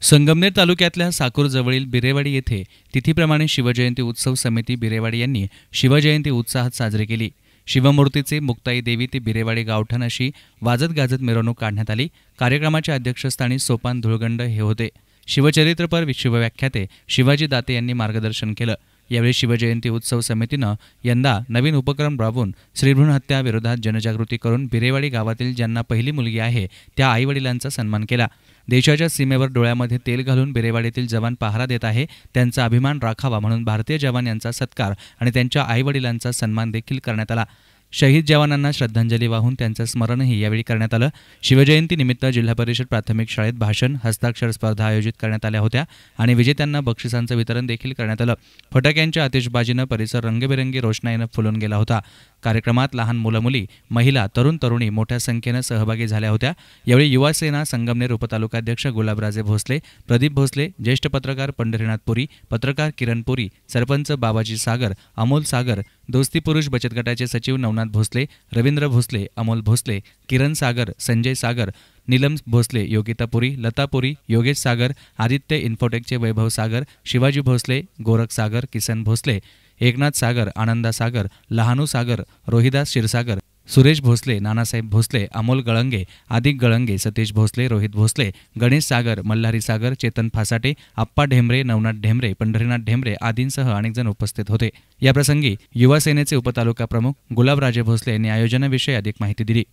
संगमनेर तालुक्यातल्या साकूरजवळील बिरेवाडी येथे तिथीप्रमाणे शिवजयंती उत्सव समिती बिरेवाडी यांनी शिवजयंती उत्साहात साजरी केली। शिवमूर्तीचे मुक्ताई देवी ते बिरेवाडी गावठाण अशी वाजत गाजत मिरवणूक काढण्यात आली। कार्यक्रमाच्या अध्यक्षस्थानी सोपान धुळगंड हे होते। शिवचरित्रपर शिवव्याख्याते शिवाजी दाते यांनी मार्गदर्शन केलं। यावेळी शिवजयंती उत्सव समितीनं यंदा नवीन उपक्रम राबवून स्त्रीभ्रूण हत्या विरोधात जनजागृती करून बिरेवाडी गावातील ज्यांना पहिली मुलगी आहे त्या आईवडिलांचा सन्मान केला। देशाच्या सीमेवर डोळ्यामध्ये तेल घालून बिरेवाडीतील जवान पहारा देत आहे, त्यांचा अभिमान राखावा म्हणून भारतीय जवान यांचा सत्कार आणि त्यांच्या आईवडिलांचा सन्मान देखील करण्यात आला। शहीद जवानांना श्रद्धांजली वाहून त्यांचं स्मरणही यावेळी करण्यात आलं। शिवजयंतीनिमित्त जिल्हा परिषद प्राथमिक शाळेत भाषण, हस्ताक्षर स्पर्धा आयोजित करण्यात आल्या होत्या आणि विजेत्यांना बक्षिसांचं वितरण देखील करण्यात आलं। फटाक्यांच्या आतिषबाजीनं परिसर रंगीबेरंगी रोषणाईनं फुलून गेला होता। कार्यक्रमात लहान मुलं-मुली, महिला, तरुण-तरुणी मोठ्या संख्येनं सहभागी झाल्या होत्या। यावेळी युवा सेना संगमनेर उपतालुकाध्यक्ष गुलाबराजे भोसले, प्रदीप भोसले, ज्येष्ठ पत्रकार पंढरीनाथ पुरी, पत्रकार किरण पुरी, सरपंच बाबाजी सागर, अमोल सागर, दोस्ती पुरुष बचत गटाचे सचिव नवनाथ भोसले, रवींद्र भोसले, अमोल भोसले, किरण सागर, संजय सागर, नीलम भोसले, योगिता पुरी, लता पुरी, योगेश सागर, आदित्य इन्फोटेकचे वैभव सागर, शिवाजी भोसले, गोरख सागर, किसन भोसले, एकनाथ सागर, आनंदा सागर, लहानू सागर, रोहिदास क्षीरसागर, सुरेश भोसले, नानासाहेब भोसले, अमोल गळंगे, आदिक गळंगे, सतीश भोसले, रोहित भोसले, गणेश सागर, मल्हारी सागर, चेतन फासाटे, आप्पा ढेमरे, नवनाथ ढेमरे, पंढरीनाथ ढेमरे आदींसह अनेक जण उपस्थित होते। याप्रसंगी युवा सेनेचे उपतालुका प्रमुख गुलाबराजे भोसले यांनी आयोजनाविषयी अधिक माहिती दिली।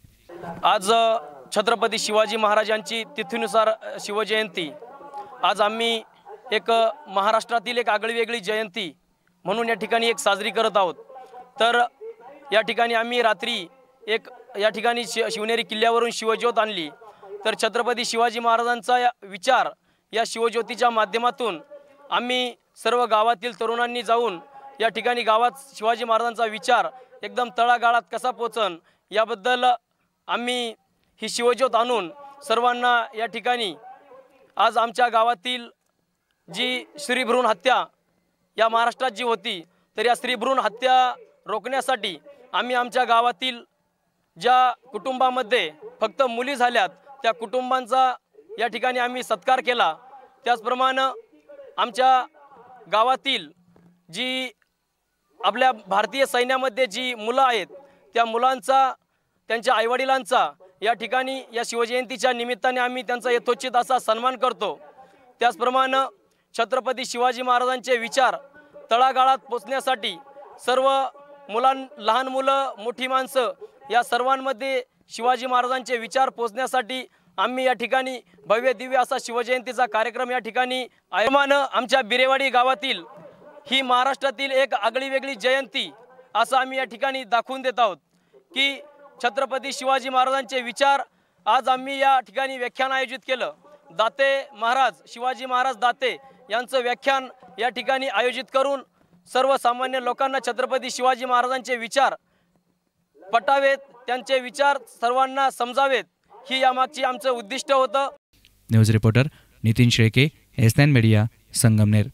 आज छत्रपती शिवाजी महाराजांची तिथीनुसार शिवजयंती आज आम्ही एक महाराष्ट्रातील एक आगळीवेगळी जयंती म्हणून या ठिकाणी एक साजरी करत आहोत। तर या ठिकाणी आम्ही रात्री या ठिकाणी शिवनेरी किल्ल्यावरून शिवज्योत आणली। तर छत्रपती शिवाजी महाराजांचा विचार या शिवज्योतीच्या माध्यमातून आम्ही सर्व गावातील तरुणांनी जाऊन या ठिकाणी गावात शिवाजी महाराजांचा विचार एकदम तळागाळात कसा पोचन याबद्दल आम्ही ही शिवज्योत आणून सर्वांना या ठिकाणी आज आमच्या गावातील जी स्त्रीभ्रूण हत्या या महाराष्ट्रात जी होती तर या स्त्रीभ्रूण हत्या रोखण्यासाठी आम्ही आमच्या गावातील ज्या कुटुंबामध्ये फक्त मुली झाल्यात त्या कुटुंबांचा या ठिकाणी आम्ही सत्कार केला। त्याचप्रमाणे आमच्या गावातील जी आपल्या भारतीय सैन्यामध्ये जी मुलं आहेत त्या मुलांचा त्यांच्या आईवडिलांचा या ठिकाणी या शिवजयंतीच्या निमित्ताने आम्ही त्यांचा यथोचित असा सन्मान करतो। त्याचप्रमाणे छत्रपती शिवाजी महाराजांचे विचार तळागाळात पोचण्यासाठी सर्व लहान मुलं, मोठी माणसं या सर्वांमध्ये शिवाजी महाराजांचे विचार पोचण्यासाठी आम्ही या ठिकाणी भव्य दिव्य असा शिवजयंतीचा कार्यक्रम या ठिकाणी आमच्या बिरेवाडी गावातील ही महाराष्ट्रातील एक आगळीवेगळी जयंती असं आम्ही या ठिकाणी दाखवून देत आहोत की छत्रपती शिवाजी महाराजांचे विचार आज आम्ही या ठिकाणी व्याख्यान आयोजित केलं। दाते महाराज, शिवाजी महाराज दाते यांचं व्याख्यान या ठिकाणी आयोजित करून सर्वसामान्य लोकांना छत्रपती शिवाजी महाराजांचे विचार पटावेत, त्यांचे विचार सर्वांना समजावेत ही यामागची आमचं उद्दिष्ट होतं। News reporter Nitin Shelke, S9 media, Sangamner.